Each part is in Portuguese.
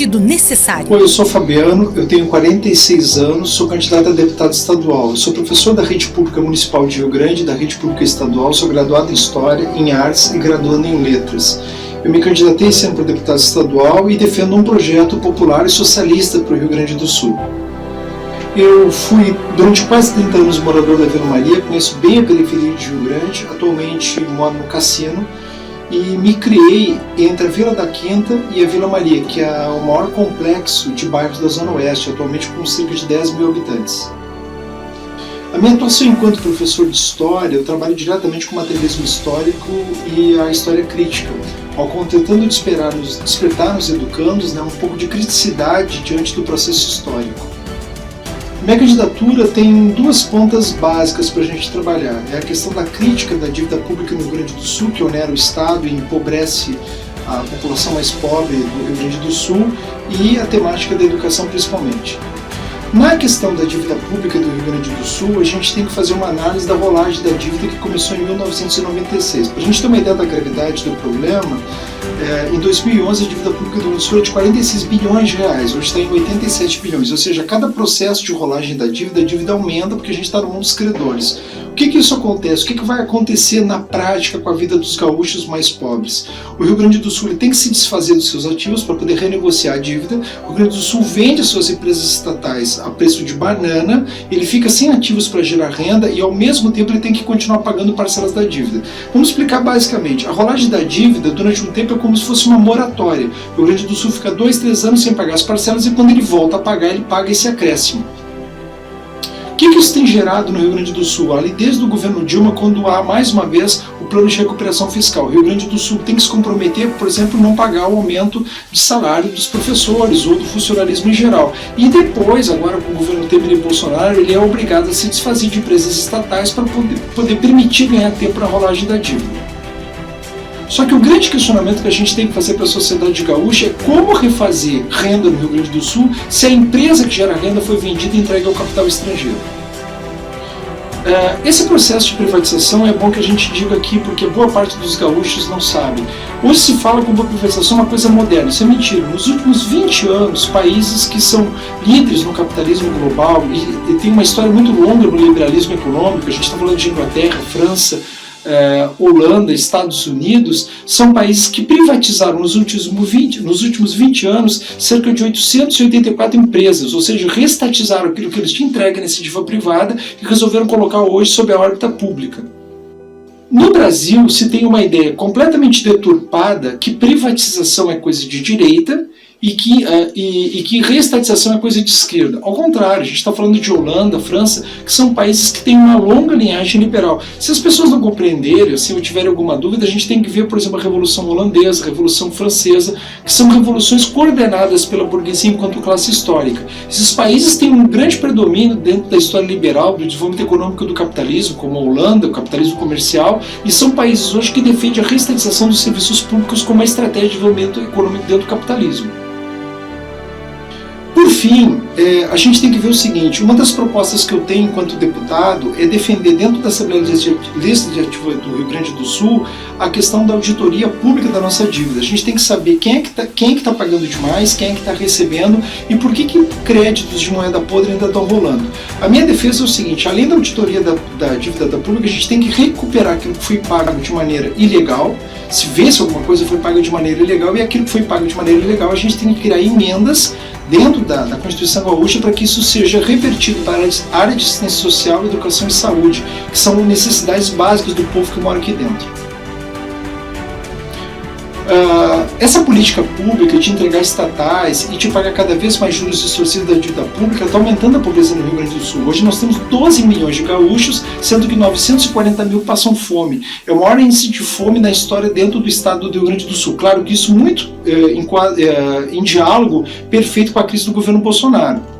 necessário. Oi, eu sou Fabiano, eu tenho 46 anos, sou candidato a deputado estadual. Eu sou professor da Rede Pública Municipal de Rio Grande, da Rede Pública Estadual, sou graduado em História, em Artes e graduando em Letras. Eu me candidatei esse ano para deputado estadual e defendo um projeto popular e socialista para o Rio Grande do Sul. Eu fui, durante quase 30 anos, morador da Vila Maria, conheço bem a periferia de Rio Grande, atualmente moro no Cassino, e me criei entre a Vila da Quinta e a Vila Maria, que é o maior complexo de bairros da Zona Oeste, atualmente com cerca de 10 mil habitantes. A minha atuação enquanto professor de História, eu trabalho diretamente com o materialismo histórico e a história crítica, tentando despertar nos educandos um pouco de criticidade diante do processo histórico. Minha candidatura tem duas pontas básicas para a gente trabalhar. É a questão da crítica da dívida pública no Rio Grande do Sul, que onera o Estado e empobrece a população mais pobre do Rio Grande do Sul, e a temática da educação principalmente. Na questão da dívida pública do Rio Grande do Sul, a gente tem que fazer uma análise da rolagem da dívida que começou em 1996. Para a gente ter uma ideia da gravidade do problema, em 2011 a dívida pública do Rio Grande do Sul era de 46 bilhões de reais, hoje está em 87 bilhões, ou seja, cada processo de rolagem da dívida, a dívida aumenta porque a gente está no mundo dos credores. O que isso acontece? O que vai acontecer na prática com a vida dos gaúchos mais pobres? O Rio Grande do Sul tem que se desfazer dos seus ativos para poder renegociar a dívida. O Rio Grande do Sul vende as suas empresas estatais a preço de banana, ele fica sem ativos para gerar renda e ao mesmo tempo ele tem que continuar pagando parcelas da dívida. Vamos explicar basicamente. A rolagem da dívida durante um tempo é como se fosse uma moratória. O Rio Grande do Sul fica 2, 3 anos sem pagar as parcelas e quando ele volta a pagar, ele paga esse acréscimo. O que isso tem gerado no Rio Grande do Sul? Ali desde o governo Dilma, quando há mais uma vez o plano de recuperação fiscal. O Rio Grande do Sul tem que se comprometer, por exemplo, não pagar o aumento de salário dos professores ou do funcionalismo em geral. E depois, agora com o governo Temer e Bolsonaro, ele é obrigado a se desfazer de empresas estatais para poder permitir ganhar tempo na rolagem da dívida. Só que o grande questionamento que a gente tem que fazer para a sociedade gaúcha é como refazer renda no Rio Grande do Sul se a empresa que gera renda foi vendida e entregue ao capital estrangeiro. Esse processo de privatização é bom que a gente diga aqui porque boa parte dos gaúchos não sabe. Hoje se fala como a privatização é uma coisa moderna, isso é mentira. Nos últimos 20 anos, países que são líderes no capitalismo global e tem uma história muito longa no liberalismo econômico, a gente está falando de Inglaterra, França, Holanda, Estados Unidos, são países que privatizaram nos últimos 20 anos cerca de 884 empresas, ou seja, restatizaram aquilo que eles tinham entregue na iniciativa privada e resolveram colocar hoje sob a órbita pública. No Brasil se tem uma ideia completamente deturpada que privatização é coisa de direita e que reestatização é coisa de esquerda. Ao contrário, a gente está falando de Holanda, França, que são países que têm uma longa linhagem liberal. Se as pessoas não compreenderem, se eu tiver alguma dúvida, a gente tem que ver, por exemplo, a Revolução Holandesa, a Revolução Francesa, que são revoluções coordenadas pela burguesia enquanto classe histórica. Esses países têm um grande predomínio dentro da história liberal, do desenvolvimento econômico do capitalismo, como a Holanda, o capitalismo comercial, e são países hoje que defendem a reestatização dos serviços públicos como uma estratégia de desenvolvimento econômico dentro do capitalismo. Por fim, a gente tem que ver o seguinte, uma das propostas que eu tenho enquanto deputado é defender dentro da Assembleia Legislativa do Rio Grande do Sul a questão da auditoria pública da nossa dívida. A gente tem que saber quem é que está pagando demais, quem é que está recebendo e por que créditos de moeda podre ainda estão rolando. A minha defesa é o seguinte, além da auditoria da dívida da pública, a gente tem que recuperar aquilo que foi pago de maneira ilegal, se vê se alguma coisa foi paga de maneira ilegal e aquilo que foi pago de maneira ilegal, a gente tem que criar emendas dentro da Constituição Gaúcha para que isso seja revertido para a área de assistência social, educação e saúde, que são necessidades básicas do povo que mora aqui dentro. Essa política pública de entregar estatais e de pagar cada vez mais juros distorcidos da dívida pública está aumentando a pobreza no Rio Grande do Sul. Hoje nós temos 12 milhões de gaúchos, sendo que 940 mil passam fome. É o maior índice de fome na história dentro do estado do Rio Grande do Sul. Claro que isso muito em diálogo perfeito com a crise do governo Bolsonaro.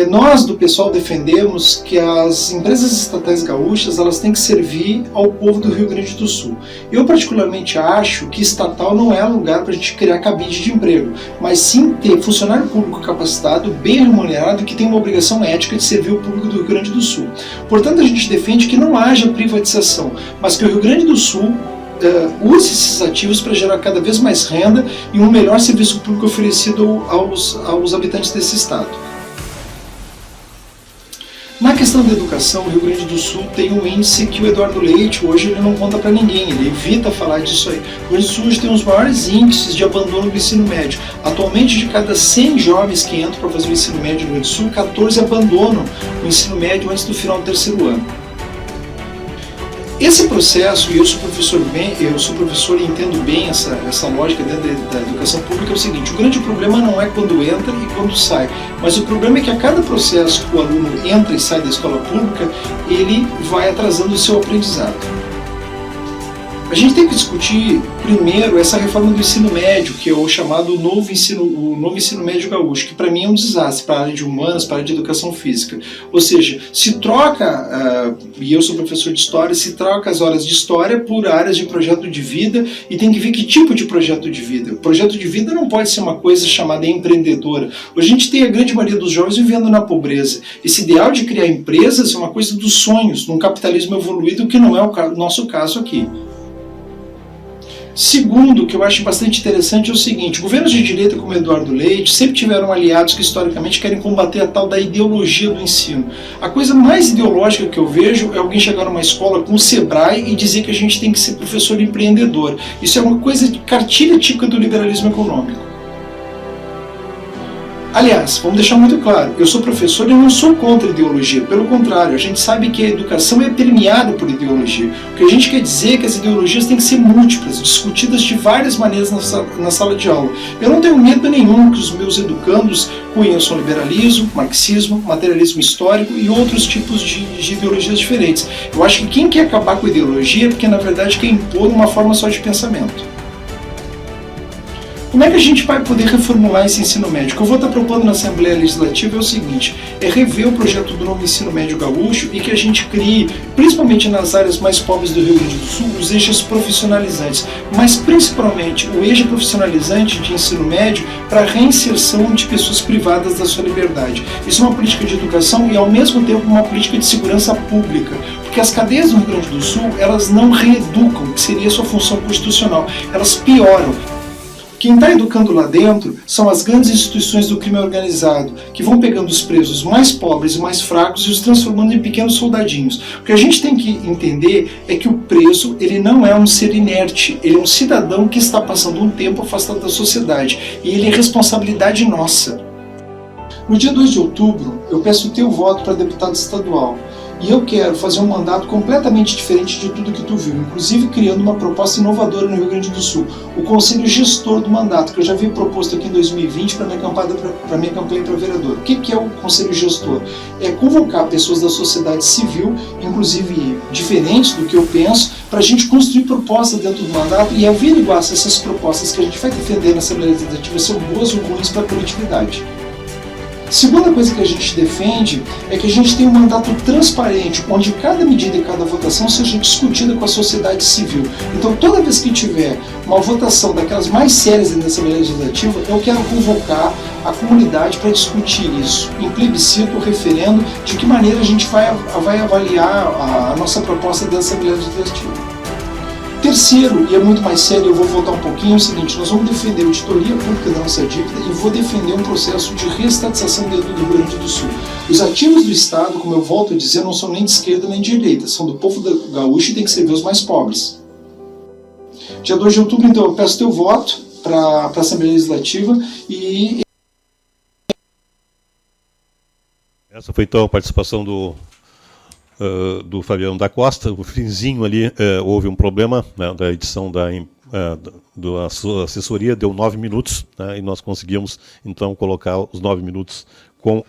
Nós do pessoal defendemos que as empresas estatais gaúchas elas têm que servir ao povo do Rio Grande do Sul. Eu particularmente acho que estatal não é lugar para a gente criar cabide de emprego, mas sim ter funcionário público capacitado, bem remunerado e que tem uma obrigação ética de servir o público do Rio Grande do Sul. Portanto, a gente defende que não haja privatização, mas que o Rio Grande do Sul use esses ativos para gerar cada vez mais renda e um melhor serviço público oferecido aos habitantes desse estado. Na questão da educação, o Rio Grande do Sul tem um índice que o Eduardo Leite hoje ele não conta para ninguém, ele evita falar disso aí. O Rio Grande do Sul hoje tem os maiores índices de abandono do ensino médio. Atualmente, de cada 100 jovens que entram para fazer o ensino médio no Rio Grande do Sul, 14 abandonam o ensino médio antes do final do terceiro ano. Esse processo, e eu sou professor e entendo bem essa lógica dentro da educação pública, é o seguinte: o grande problema não é quando entra e quando sai, mas o problema é que a cada processo que o aluno entra e sai da escola pública, ele vai atrasando o seu aprendizado. A gente tem que discutir primeiro essa reforma do ensino médio, que é o chamado novo ensino médio gaúcho, que para mim é um desastre para a área de humanas, para a área de educação física. Ou seja, se troca, e eu sou professor de história, se troca as horas de história por áreas de projeto de vida, e tem que ver que tipo de projeto de vida. O projeto de vida não pode ser uma coisa chamada empreendedora. Hoje a gente tem a grande maioria dos jovens vivendo na pobreza. Esse ideal de criar empresas é uma coisa dos sonhos, num capitalismo evoluído, que não é o nosso caso aqui. Segundo, que eu acho bastante interessante, é o seguinte: governos de direita como Eduardo Leite sempre tiveram aliados que historicamente querem combater a tal da ideologia do ensino. A coisa mais ideológica que eu vejo é alguém chegar numa escola com o Sebrae e dizer que a gente tem que ser professor empreendedor. Isso é uma coisa de cartilha típica do liberalismo econômico. Aliás, vamos deixar muito claro, eu sou professor e não sou contra a ideologia, pelo contrário, a gente sabe que a educação é permeada por ideologia. O que a gente quer dizer é que as ideologias têm que ser múltiplas, discutidas de várias maneiras na sala de aula. Eu não tenho medo nenhum que os meus educandos conheçam liberalismo, marxismo, materialismo histórico e outros tipos de ideologias diferentes. Eu acho que quem quer acabar com a ideologia é porque, na verdade, quer impor uma forma só de pensamento. Como é que a gente vai poder reformular esse ensino médio? O que eu vou estar propondo na Assembleia Legislativa é o seguinte: é rever o projeto do novo ensino médio gaúcho e que a gente crie, principalmente nas áreas mais pobres do Rio Grande do Sul, os eixos profissionalizantes, mas principalmente o eixo profissionalizante de ensino médio para a reinserção de pessoas privadas da sua liberdade. Isso é uma política de educação e, ao mesmo tempo, uma política de segurança pública, porque as cadeias do Rio Grande do Sul, elas não reeducam, que seria a sua função constitucional, elas pioram. Quem está educando lá dentro são as grandes instituições do crime organizado, que vão pegando os presos mais pobres e mais fracos e os transformando em pequenos soldadinhos. O que a gente tem que entender é que o preso ele não é um ser inerte, ele é um cidadão que está passando um tempo afastado da sociedade, e ele é responsabilidade nossa. No dia 2 de outubro, eu peço o teu voto para deputado estadual. E eu quero fazer um mandato completamente diferente de tudo que tu viu, inclusive criando uma proposta inovadora no Rio Grande do Sul, o Conselho Gestor do Mandato, que eu já havia proposto aqui em 2020 para minha campanha para vereador. O que é o Conselho Gestor? É convocar pessoas da sociedade civil, inclusive diferentes do que eu penso, para a gente construir propostas dentro do mandato e averiguar se essas propostas que a gente vai defender na Assembleia Legislativa são boas ou ruins para a coletividade. Segunda coisa que a gente defende é que a gente tem um mandato transparente, onde cada medida e cada votação seja discutida com a sociedade civil. Então, toda vez que tiver uma votação daquelas mais sérias dentro da Assembleia Legislativa, eu quero convocar a comunidade para discutir isso, em plebiscito, referendo, de que maneira a gente vai avaliar a nossa proposta da Assembleia Legislativa. Terceiro, e é muito mais sério, eu vou voltar um pouquinho, é o seguinte: nós vamos defender a auditoria pública da nossa dívida e vou defender um processo de reestatização dentro do Rio Grande do Sul. Os ativos do Estado, como eu volto a dizer, não são nem de esquerda nem de direita, são do povo gaúcho e tem que servir os mais pobres. Dia 2 de outubro, então, eu peço teu voto para a Assembleia Legislativa e... Essa foi então a participação do Fabiano da Costa. No finzinho ali houve um problema, né, da edição da sua assessoria, deu 9 minutos, né, e nós conseguimos então colocar os 9 minutos com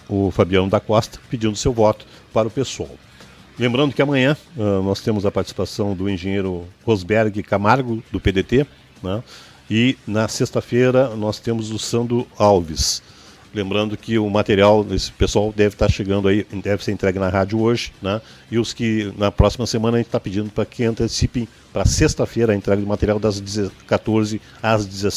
o Fabiano da Costa pedindo seu voto para o pessoal. Lembrando que amanhã nós temos a participação do engenheiro Rosberg Camargo, do PDT, né, e na sexta-feira nós temos o Sandro Alves. Lembrando que o material desse pessoal deve estar chegando aí, deve ser entregue na rádio hoje, né? E os que na próxima semana a gente está pedindo para que antecipem para sexta-feira a entrega do material das 14 às 17.